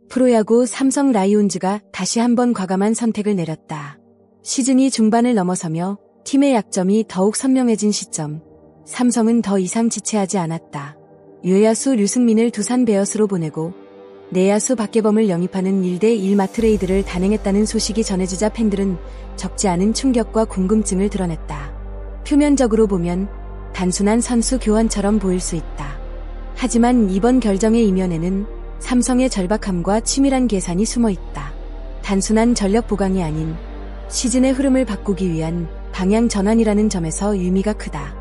프로야구 삼성 라이온즈가 다시 한번 과감한 선택을 내렸다. 시즌이 중반을 넘어서며 팀의 약점이 더욱 선명해진 시점. 삼성은 더 이상 지체하지 않았다. 외야수 류승민을 두산 베어스로 보내고 내야수 박계범을 영입하는 1대1 마트레이드를 단행했다는 소식이 전해지자 팬들은 적지 않은 충격과 궁금증을 드러냈다. 표면적으로 보면 단순한 선수 교환처럼 보일 수 있다. 하지만 이번 결정의 이면에는 삼성의 절박함과 치밀한 계산이 숨어 있다. 단순한 전력 보강이 아닌 시즌의 흐름을 바꾸기 위한 방향 전환이라는 점에서 의미가 크다.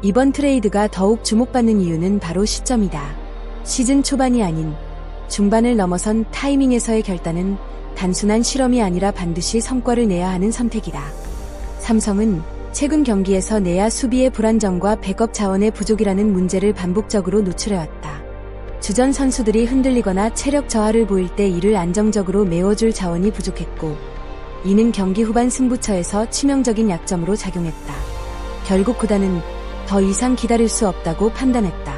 이번 트레이드가 더욱 주목받는 이유는 바로 시점이다. 시즌 초반이 아닌 중반을 넘어선 타이밍에서의 결단은 단순한 실험이 아니라 반드시 성과를 내야 하는 선택이다. 삼성은 최근 경기에서 내야 수비의 불안정과 백업 자원의 부족이라는 문제를 반복적으로 노출해왔다. 주전 선수들이 흔들리거나 체력 저하를 보일 때 이를 안정적으로 메워줄 자원이 부족했고, 이는 경기 후반 승부처에서 치명적인 약점으로 작용했다. 결국 구단은 더 이상 기다릴 수 없다고 판단했다.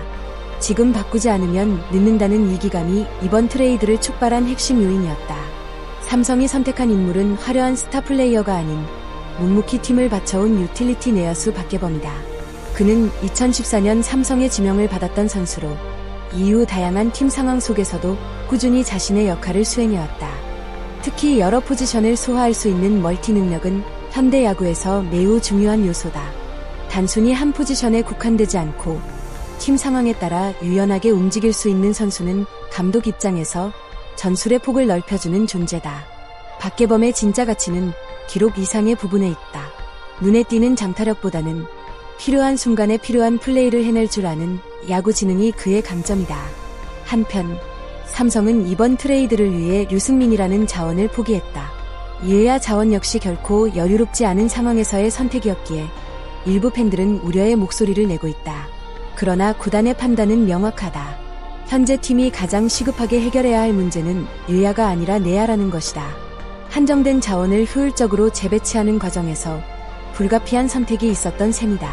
지금 바꾸지 않으면 늦는다는 위기감이 이번 트레이드를 촉발한 핵심 요인이었다. 삼성이 선택한 인물은 화려한 스타 플레이어가 아닌 묵묵히 팀을 바쳐온 유틸리티 내야수 박계범이다. 그는 2014년 삼성의 지명을 받았던 선수로 이후 다양한 팀 상황 속에서도 꾸준히 자신의 역할을 수행해왔다. 특히 여러 포지션을 소화할 수 있는 멀티 능력은 현대 야구에서 매우 중요한 요소다. 단순히 한 포지션에 국한되지 않고 팀 상황에 따라 유연하게 움직일 수 있는 선수는 감독 입장에서 전술의 폭을 넓혀주는 존재다. 박계범의 진짜 가치는 기록 이상의 부분에 있다. 눈에 띄는 장타력보다는 필요한 순간에 필요한 플레이를 해낼 줄 아는 야구 지능이 그의 강점이다. 한편 삼성은 이번 트레이드를 위해 류승민이라는 자원을 포기했다. 이해야 자원 역시 결코 여유롭지 않은 상황에서의 선택이었기에 일부 팬들은 우려의 목소리를 내고 있다. 그러나 구단의 판단은 명확하다. 현재 팀이 가장 시급하게 해결해야 할 문제는 유야가 아니라 내야라는 것이다. 한정된 자원을 효율적으로 재배치하는 과정에서 불가피한 선택이 있었던 셈이다.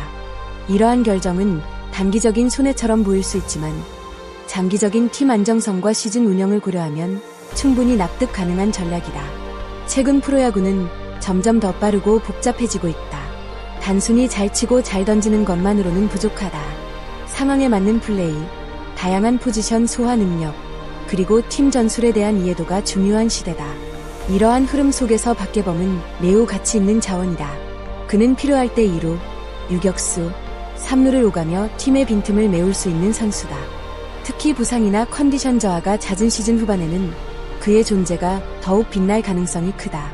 이러한 결정은 단기적인 손해처럼 보일 수 있지만 장기적인 팀 안정성과 시즌 운영을 고려하면 충분히 납득 가능한 전략이다. 최근 프로야구는 점점 더 빠르고 복잡해지고 있다. 단순히 잘 치고 잘 던지는 것만으로는 부족하다. 상황에 맞는 플레이, 다양한 포지션 소화 능력, 그리고 팀 전술에 대한 이해도가 중요한 시대다. 이러한 흐름 속에서 박계범은 매우 가치 있는 자원이다. 그는 필요할 때 2루, 유격수, 3루를 오가며 팀의 빈틈을 메울 수 있는 선수다. 특히 부상이나 컨디션 저하가 잦은 시즌 후반에는 그의 존재가 더욱 빛날 가능성이 크다.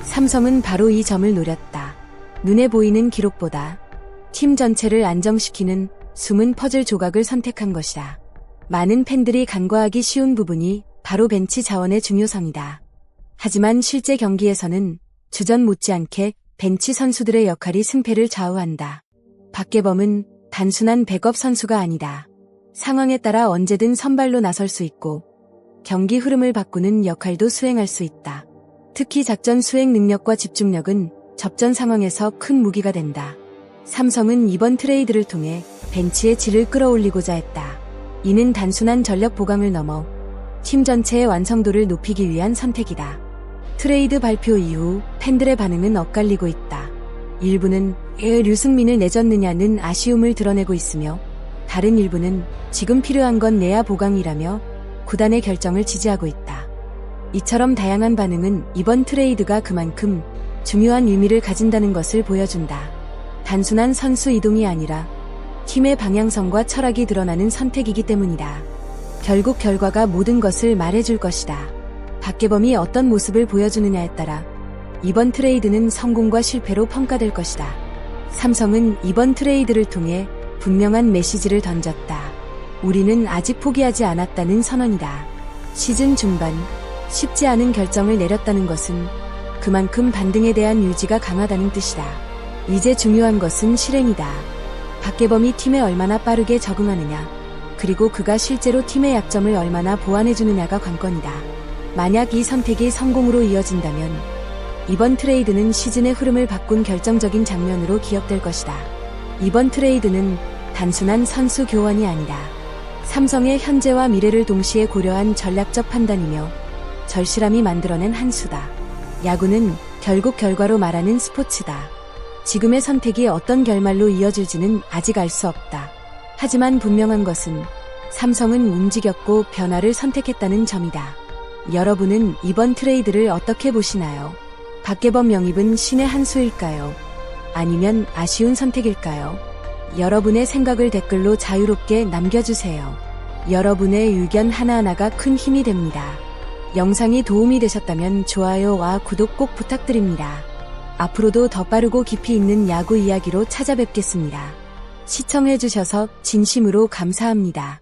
삼성은 바로 이 점을 노렸다. 눈에 보이는 기록보다 팀 전체를 안정시키는 숨은 퍼즐 조각을 선택한 것이다. 많은 팬들이 간과하기 쉬운 부분이 바로 벤치 자원의 중요성이다. 하지만 실제 경기에서는 주전 못지않게 벤치 선수들의 역할이 승패를 좌우한다. 박계범은 단순한 백업 선수가 아니다. 상황에 따라 언제든 선발로 나설 수 있고 경기 흐름을 바꾸는 역할도 수행할 수 있다. 특히 작전 수행 능력과 집중력은 접전 상황에서 큰 무기가 된다. 삼성은 이번 트레이드를 통해 벤치의 질을 끌어올리고자 했다. 이는 단순한 전력 보강을 넘어 팀 전체의 완성도를 높이기 위한 선택이다. 트레이드 발표 이후 팬들의 반응은 엇갈리고 있다. 일부는 왜 류승민을 내줬느냐는 아쉬움을 드러내고 있으며 다른 일부는 지금 필요한 건 내야 보강이라며 구단의 결정을 지지하고 있다. 이처럼 다양한 반응은 이번 트레이드가 그만큼 중요한 의미를 가진다는 것을 보여준다. 단순한 선수 이동이 아니라 팀의 방향성과 철학이 드러나는 선택이기 때문이다. 결국 결과가 모든 것을 말해줄 것이다. 박계범이 어떤 모습을 보여주느냐에 따라 이번 트레이드는 성공과 실패로 평가될 것이다. 삼성은 이번 트레이드를 통해 분명한 메시지를 던졌다. 우리는 아직 포기하지 않았다는 선언이다. 시즌 중반 쉽지 않은 결정을 내렸다는 것은 그만큼 반등에 대한 의지가 강하다는 뜻이다. 이제 중요한 것은 실행이다. 박계범이 팀에 얼마나 빠르게 적응하느냐, 그리고 그가 실제로 팀의 약점을 얼마나 보완해주느냐가 관건이다. 만약 이 선택이 성공으로 이어진다면 이번 트레이드는 시즌의 흐름을 바꾼 결정적인 장면으로 기억될 것이다. 이번 트레이드는 단순한 선수 교환이 아니라 삼성의 현재와 미래를 동시에 고려한 전략적 판단이며 절실함이 만들어낸 한 수다. 야구는 결국 결과로 말하는 스포츠다. 지금의 선택이 어떤 결말로 이어질지는 아직 알 수 없다. 하지만 분명한 것은 삼성은 움직였고 변화를 선택했다는 점이다. 여러분은 이번 트레이드를 어떻게 보시나요? 박계범 영입은 신의 한 수일까요? 아니면 아쉬운 선택일까요? 여러분의 생각을 댓글로 자유롭게 남겨주세요. 여러분의 의견 하나하나가 큰 힘이 됩니다. 영상이 도움이 되셨다면 좋아요와 구독 꼭 부탁드립니다. 앞으로도 더 빠르고 깊이 있는 야구 이야기로 찾아뵙겠습니다. 시청해주셔서 진심으로 감사합니다.